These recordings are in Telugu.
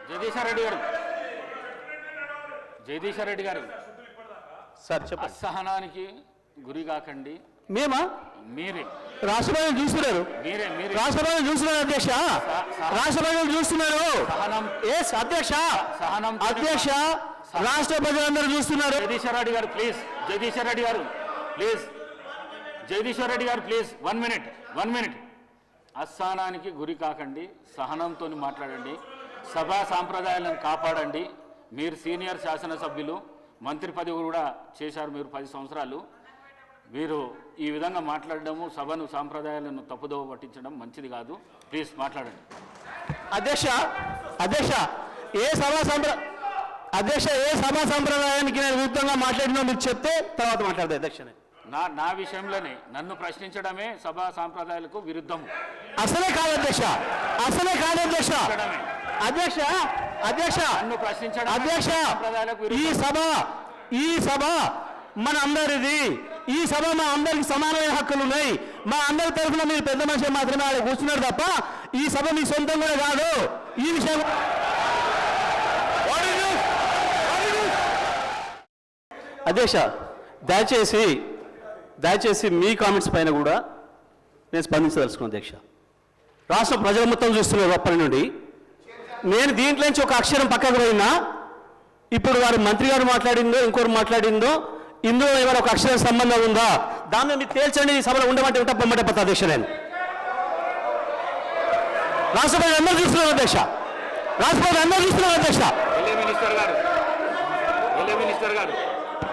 జగదీశ్వర్ రెడ్డి గారు సార్ చెప్పండి. అసహనానికి గురి కాకండి. మేమా? మీరే రాష్ట్రపతి చూస్తున్నారు, రాష్ట్రపతి చూస్తున్నారు అధ్యక్ష, రాష్ట్రపతి చూస్తున్నారు. అధ్యక్ష సహనం అధ్యక్ష రాష్ట్ర ప్రజలందరూ చూస్తున్నారు. జగదీశ్వర్ రెడ్డి గారు ప్లీజ్, జగదీశ్వర్ రెడ్డి గారు ప్లీజ్, జగదీశ్వర్ రెడ్డి గారు ప్లీజ్, 1 minute. అసహనానికి గురి కాకండి, సహనంతో మాట్లాడండి, సభా సాంప్రదాయాలను కాపాడండి. మీరు సీనియర్ శాసనసభ్యులు, మంత్రి పదవి కూడా చేశారు మీరు 10 సంవత్సరాలు. మీరు ఈ విధంగా మాట్లాడడము, సభను సాంప్రదాయాలను తప్పుదోవ పట్టించడం మంచిది కాదు. ప్లీజ్ మాట్లాడండి. అధ్యక్ష ఏ సభా సంప్రదాయానికి నేను విరుద్ధంగా మాట్లాడినా మీరు చెప్తే తర్వాత మాట్లాడదు అధ్యక్ష. నా విషయంలోనే నన్ను ప్రశ్నించడమే సభా సాంప్రదాయాలకు విరుద్ధము. అసలే కాదు అధ్యక్ష, నన్ను ప్రశ్నించడం అధ్యక్ష ఈ సభ మన అందరిది. ఈ సభ మా అందరికి సమానమైన హక్కులు ఉన్నాయి. మా అందరి తరఫున మీరు పెద్ద మనిషి మాత్రమే ఆడ కూర్చున్నారు తప్ప ఈ సభ మీ సొంతం కూడా కాదు. ఈ విషయం అధ్యక్ష దయచేసి మీ కామెంట్స్ పైన కూడా నేను స్పందించదలుచుకున్నాను అధ్యక్ష. రాష్ట్ర ప్రజలు మొత్తం చూస్తున్నారు అప్పటి నుండి. నేను దీంట్లోంచి ఒక అక్షరం పక్కకు పోయినా, ఇప్పుడు వారు మంత్రి గారు మాట్లాడిందో ఇంకోరు మాట్లాడిందో ఇందులో ఏమైనా ఒక అక్షరం సంబంధం ఉందా దాన్ని మీరు తేల్చండి. ఈ సభలో ఉండమంటే ఉంటా, పొమ్మంటే పత్త అధ్యక్ష. నేను రాష్ట్రపతి అందరూ చూస్తున్నారు అధ్యక్ష,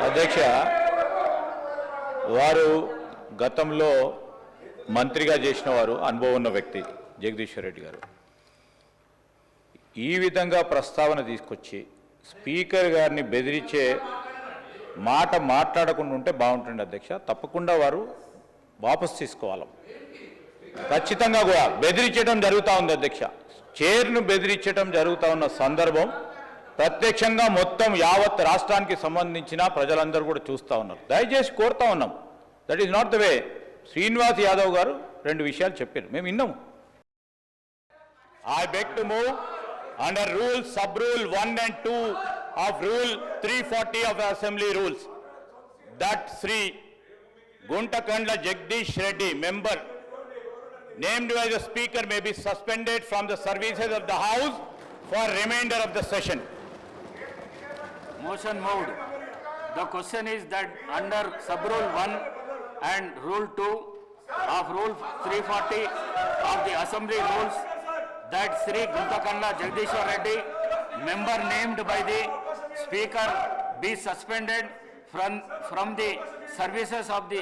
అధ్యక్ష వారు గతంలో మంత్రిగా చేసిన వారు, అనుభవం ఉన్న వ్యక్తి జగదీశ్వర్ రెడ్డి గారు. ఈ విధంగా ప్రస్తావన తీసుకొచ్చి స్పీకర్ గారిని బెదిరించే మాట మాట్లాడకుండా ఉంటే బాగుంటుంది అధ్యక్ష. తప్పకుండా వారు వాపసు తీసుకోవాలి. ఖచ్చితంగా కూడా బెదిరించడం జరుగుతూ ఉంది అధ్యక్ష. చైర్ను బెదిరించడం జరుగుతూ ఉన్న సందర్భం ప్రత్యక్షంగా మొత్తం యావత్ రాష్ట్రానికి సంబంధించిన ప్రజలందరూ కూడా చూస్తూ ఉన్నారు. దయచేసి కోరుతా ఉన్నాం, that is not the way. Srinivas Yadav గారు 2 విషయాలు చెప్పారు, మేము విన్నాము. I beg to move under rule sub rule 1 and 2 of rule 340 of assembly rules that Sri Guntakandla Jagdish Reddy, member named by the speaker, may be suspended from the services of the house for remainder of the session. Motion moved. The question is that under sub rule 1 and rule 2 of rule 340 of the assembly rules, that Sri Guntakandla Jagdishwar Reddy, member named by the speaker, be suspended from the services of the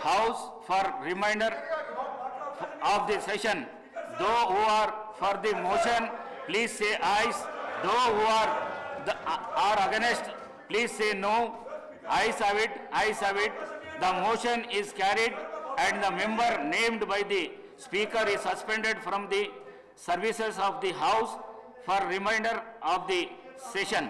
house for remainder of the session. Those who are for the motion, please say ayes. Those who are against, please say no. Ayes have it. The motion is carried and the member named by the speaker is suspended from the services of the house for remainder of the session.